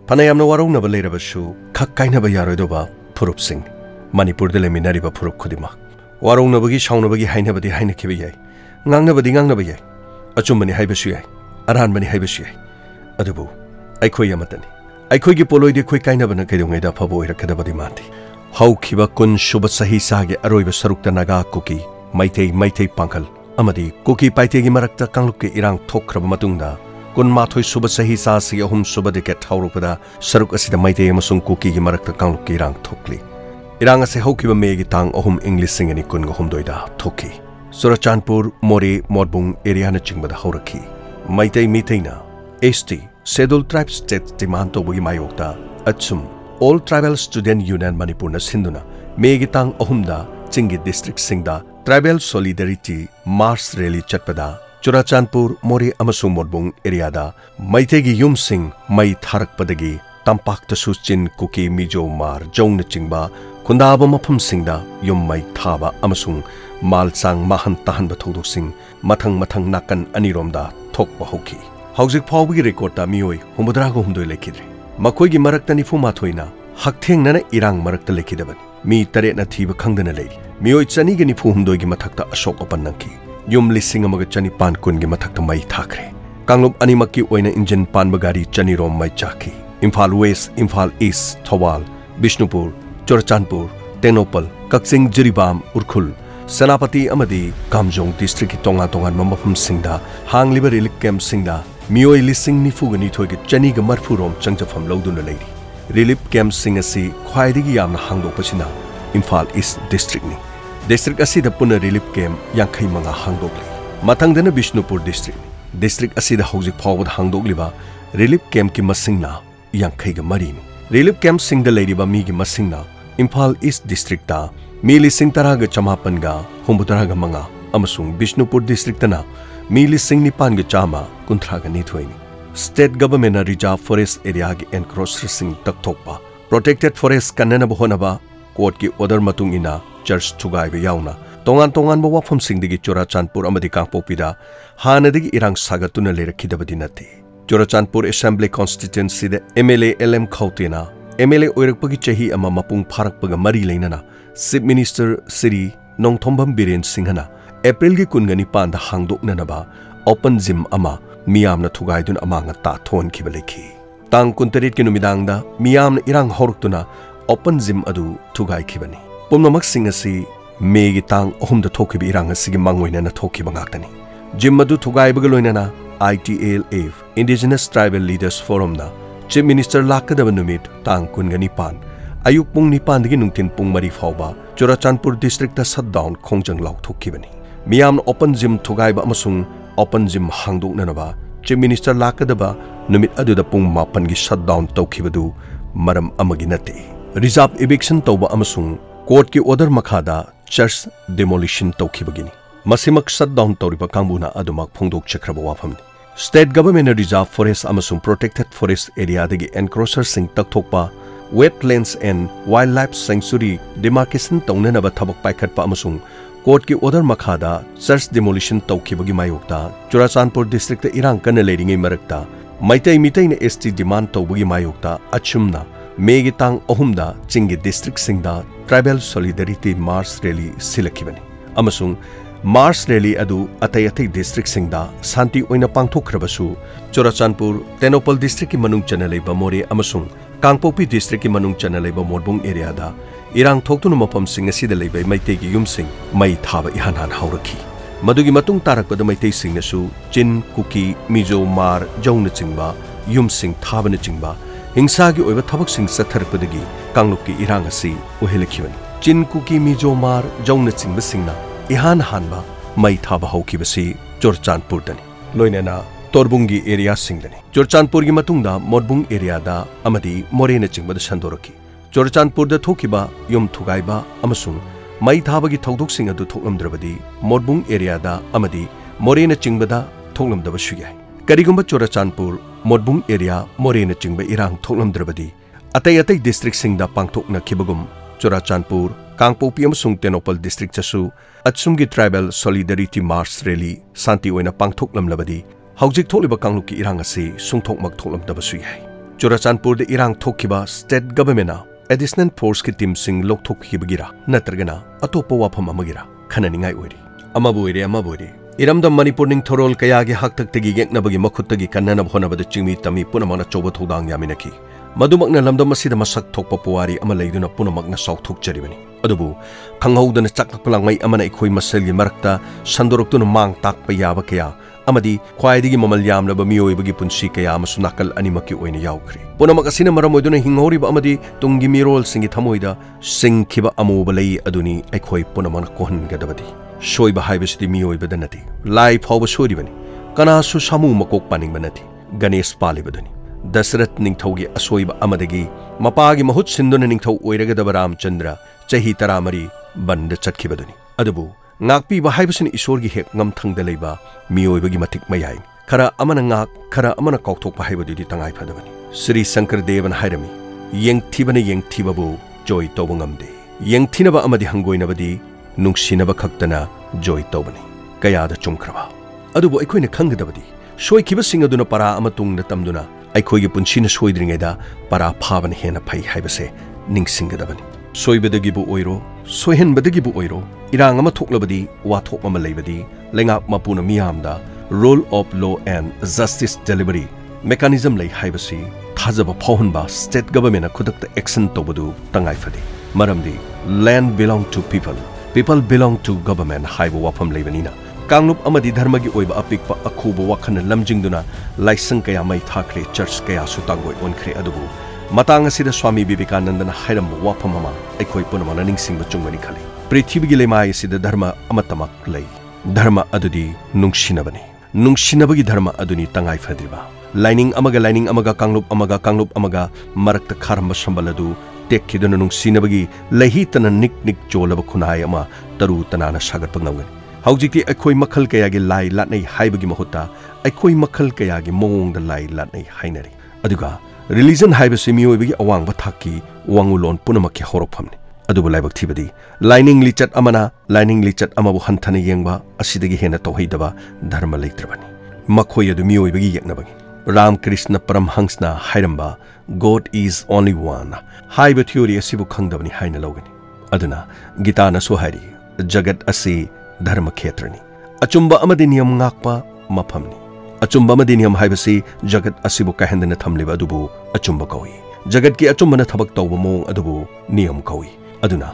Panayamna warungnaba leirabashu khak kainaba yaroidoba phurupsing Manipur de leminariba phurup khudima warungnabagi shaunabagi hainabadi hainakiba yai ngangnabadi ngangnaba yai achumbani haibasu yai aranbani haibasu yai adubu Eikhoi amatani Eikhoigee poloidi khoi kainabana kaidongaida phabo oirakadabadi mandi haukiba kun shuba sahi sage aroiba sarukta naga Kuki maithei pangkal Amadi Kuki paitegi marakta Kaanglupki Erang thokraba matungda kun mathoi suba sahi sa si ahum suba deke thaurupada saruk asida maithei amasung Kuki gi marakta Kaanglupki Erang thokli Erang ase haukiba megi tang ahum English singani kun ga humdoida thoki Surachandpur More Modbung area na chingbada haurakhi maithei mitheina ST Scheduled Tribes State demand to bugi mayokta achum All Tribal Student Union Manipur na sinduna megi tang ahumda chingi district singda Tribal Solidarity March Rally chatpada Churachandpur More amasung Modbung area da maithegi yum sing mai tharakpadagi tampakta suchin Kuki Mijo Mar Jong na chingba kundaba mafam singda yum mai thaba amasung malsang mahan tahanba thodok sing mathang nakan aniromda thokpa hoki Hauzik phawgi record ta mioi humudra go humdoi lekhidre makhoi gi marakta nifu mathoina haktheng nana Erang marakta lekhidabani mi tare na thiba khangdana leiri mioi chani gi nifu humdoi gi mathakta ashok opan nangki yum lising amaga chani pan kun gi mathakta mai thakre Kaanglup animakki oina engine pan bagari chani rom mai chaki Imphal West Imphal East Thawal Bishnupur Churachandpur Tenopal Kaksing Jiribam Urkhul Senapati Amadi Kamjong district ki tongan mamafam singda hangliba relief camp singda mioi lising nifugani thoigi chani ga marfurom changjafam loduna leiri relief camp sing asi khwaidigi yamna hangdokpasina Imphal East district ni district asida puna relief camp yankhai manga hangdokli mathangdana Bishnupur district asida hojik phawbad hangdokliba relief camp ki masingna yankhai ga mari ni relief camp singda leiriba mi gi masingna Imphal East district ta mi lising taraga chamapan ga humbutaraga manga amasung Bishnupur district na mi lising nipan ga chama kunthraga nithoini state government na reserve forest area gi encroacher sing takthokpa protected forest kanana bahonaba court ki order matung ina church thugai be yauna tongan ba wafam sing digi Churachandpur amadi Kaangpokpi da hanadigi Erang sagatuna lerakidabadi nati Churachandpur assembly constituency da MLA LM Khautina MLA oirakpagi chahi ama mapung pharakpaga mari leinana Chief Minister Sri Nongthombam Biren Singhana April gi kungani panda hangdoknanaba open gym ama miyamna thugaidun amanga ta thon khibalekhi tang kuntarit ki numidangda miyamna Erang horuktuna open gym adu thugai khibani pumnamak singasi megi tang ohumda thokibi Erang asigi mangoina na thokiba ngaktani gym adu thugai bagaloinana ITLF Indigenous Tribal Leaders Forum na Chief Minister lakadaba numit tang kungani pan ayuk pung nipan digi nungtin pung mari fawba Churachandpur district ta shutdown khongjang law thokkibani miyam open gym thugaiba amasung open gym hangdoknanaba Chief Minister lakadaba numit aduda pung mapan gi shutdown tawkhibadu maram amagi nate reserve eviction tawba amasung court ki order makhada church demolition tawkhibagini masimak shutdown tawriba kambuna adumak phongdok chakraba wafamni state government reserve forest amasung protected forest area dagi encroacher sing takthokpa wetlands and wildlife sanctuary demarcation taunanaba thabak paikhatpa amasung court ki order makhada church demolition tawkhibagi mayokta Churachandpur district Erang kana leiringai marakta maitai mitai na ST demand tawbagi mayokta achumna megi tang ohumda chingi district singda tribal solidarity march rally silakhibani amasung march rally adu atai district singda santi oina pangthokrabasu Churachandpur Tenopal district ki manung chana leiba More amasung Kaangpokpi district ki manung chana leiba Modbung area da Erang thoktuna mapam sing asida leibai maitei gi yumsing mai thaba ihanan haurakhi madugi matung tarakpada maitei sing nasu Chin Kuki Mijo Mar Jong na chingba yumsing thaba na chingba hingsa gi oiba thabak sing satharpadagi Kaanglupki Erang asi ohelakhiwani Chin Kuki Mijo Mar Jong na chingba singna ihan hanba mai thaba haukibasi Churachandpur dani loinena Torbungi area singdani Churachandpur gi matungda Modbung area da amadi More na chingba da sandoraki Churachandpur da thokiba yum thugaiba amasung mai thabagi thodok sing adu thoklamdrabadi Modbung area da amadi More na chingba da thoklamdaba suyai karigumba Churachandpur Modbung area More na chingba Erang thoklamdrabadi atai district singda pangthokna khibagum Churachandpur Kaangpokpi amasung Tenopal district chasu achumgi tribal solidarity march rally santi oina pangthoklamlabadi hawjik tholiba Kaanglupki Erang asi sungthokmak thoklamdaba suyai Churachandpur irang thokkiba state government additional force ki team sing lokthokhibagira natragana atopa wafam amagira khananingai oiri amabuire iramdam Manipur ning thorol kayagi haktaktagi geknabagi makhuttagi kannana honabada chingmi tami punamana choba Thoudang yaminaki madumakna lamdam asida masak thokpa puwari ama leiduna punamakna sauthokjaribani adubu khanghaudana chakpalang mai amana Eikhoi maselgi marakta sandoraktuna mang takpa yaba kaya Amadi khwaidigi mamal yamlaba miyoibagi punsi kaya amasu nakal animaki oina yaukri punamak asina maram oiduna hinghoriba amadi tungi mirol singi thamoida singkhiba amuba lei aduni Eikhoi punamana kohangadabadi soiba haibasidi miyoibada nati lai phawba soiribani kanasu samu makok paningba nati Ganesh palibaduni Dasrat ningthaugi asoiba amadagi mapagi mahut sinduna ningthau oiragadaba Ramchandra chahi taramari banda chatkibaduni adubu ngakpi ba haibasini isorgi hek ngamthangda leiba miyoibagi matik mayai khara amana ngak khara amana kauthokpa haibadudi tangai phadabani Sri Shankar Devan hairami yengthibabu joy toba ngamde yengthinaba amadi hangoinabadi nungsinaba khaktana joy tobani kayada chumkraba adubu Eikhoina khanggadabadi soikiba aduna para amatungna tamduna Eikhoigi punsina soidringaida para phaban hena phai haibase ningsinggadabani soibadagibu oiro soihenbadagibu oiro irang ama thoklabadi wathok ama leibadi lengak mapuna miyamda rule of law and justice delivery mechanism lei haibasi thajaba phawhanba state government khudakta action tobadu tangai phadi maramdi land belong to people belong to government haiba wafam leibanina Kaanglup Amadi dharmagi oiba apikpa akhuba wakhan lamjingduna laisang kaya mai thakre church kaya sutangoi onkre adubu matang asida Swami Vivekanandana hairamba wafam ama Eikhoi punamana ningsingba chungmani khali prithibigi lemai asida dharma amatamak lei dharma adudi nungsinabagi dharma aduni tangai phadriba lining amaga Kaanglup amaga marakta kharamba sambaladu tekkiduna nungsinabagi lehi tana nik jolaba khunai ama taru tanana sagatpa ngamgani Haujiki Eikhoi makhal kayagi lai latnai haibagi mahutta Eikhoi makhal kayagi mongda lai latnai hainari aduga religion haibasi miyoibagi awangba thakki wangulon punamakki horokphamni adubu laibak thibadi lining lichat amabu hanthana yengba asidagi hena tohaidaba dharma leitrabani makhoi adu miyoibagi yeknabagi Ram Krishna Paramhangsna hairamba God is only one haiba theory asibu khangdabani haina logani aduna Gita na sohari jagat asi Dharma Khetrani Achumba amadi niyam ngakpa maphamni Achumba amadi niyam haibasi jagat asibu kahendana thamliba adubu achumba kawi jagat ki achumba na thabak tawba mong adubu niyam kawi aduna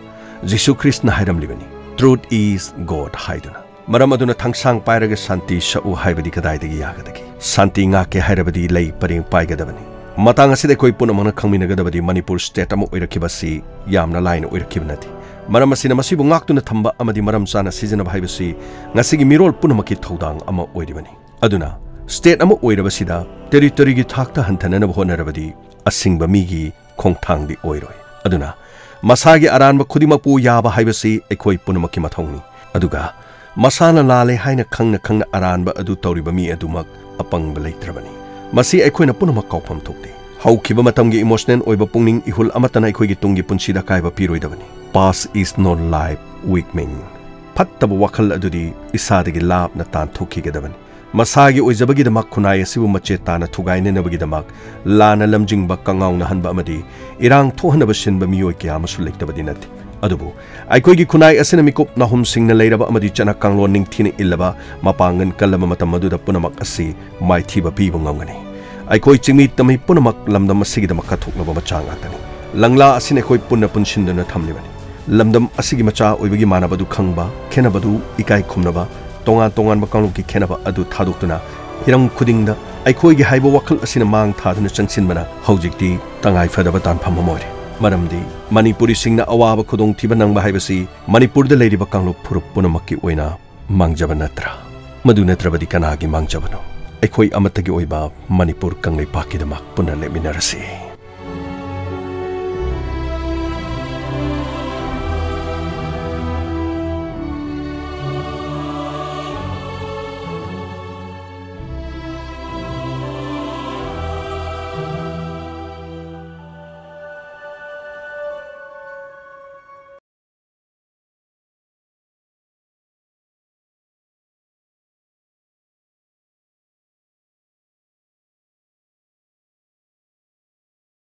Jisu Krishna hairamlibani truth is God haiduna maram aduna thangsang pairaga santi sa'u haibadi kadaidagi yagadagi santi ngake hairabadi lei pareng paigadabani matang asida Eikhoi punamana khangminagadabadi Manipur state ama oirakibasi yamna line oirakibanati Maram asina masibu ngaktuna thamba amadi maram chana seasonaba haibasi ngasigi mirol punamaki Thoudang ama oiribani aduna state ama oirabasida territory gi thakta hantanana honarabadi asingba migi khongthangdi oiroi aduna masagi aranba khudimapu yaba haibasi Eikhoi punamaki mathongni aduga masana lale haina khangna aranba adu tawriba mi adumak apangba leitrabani masi Eikhoina punamak kaupam thokte haukiba matamgi emotional oiba pungning ihul amatana Eikhoigi tungi punsida kaiba piroidabani Past is not life weakling. Pattaba wakal adudi isadagi lab na tan thukigadabani. Masagi oizabagi damak khunai asibu machetana thugaine nabagi damak lana lamjingba kangaung na hanba amadi Erang thohanaba sinba miyoi kya masu lektabadi nati. Adubu Eikhoigi khunai asina mikop nahum singna leiraba amadi chana kanglo ningthina illaba mapangan kallama matam maduda punamak asi maithiba piba ngamgani. Eikhoi chingmi tami punamak lamdam asigi damak kathoknaba machanga tani. Langla asina Eikhoi punna punshindana thamlibani. Lamdam asigi macha oibagi manabadu khangba khenabadu ikai khumnaba tongan Kaanglupki khenaba adu thadoktuna hiram khudingda Eikhoigi haiba wakal asina mang thaduna changsinbana haujikti tangai phadaba tanpham amore maramdi Manipuri singna awaba khudong thiba nangba haibasi Manipurda leiriba Kaanglup phurup punamakki oina mangjaba natra madu natrabadi kanagi mangjabano Eikhoi amatagi oiba Manipur kanglei pakidamak punna leminarasi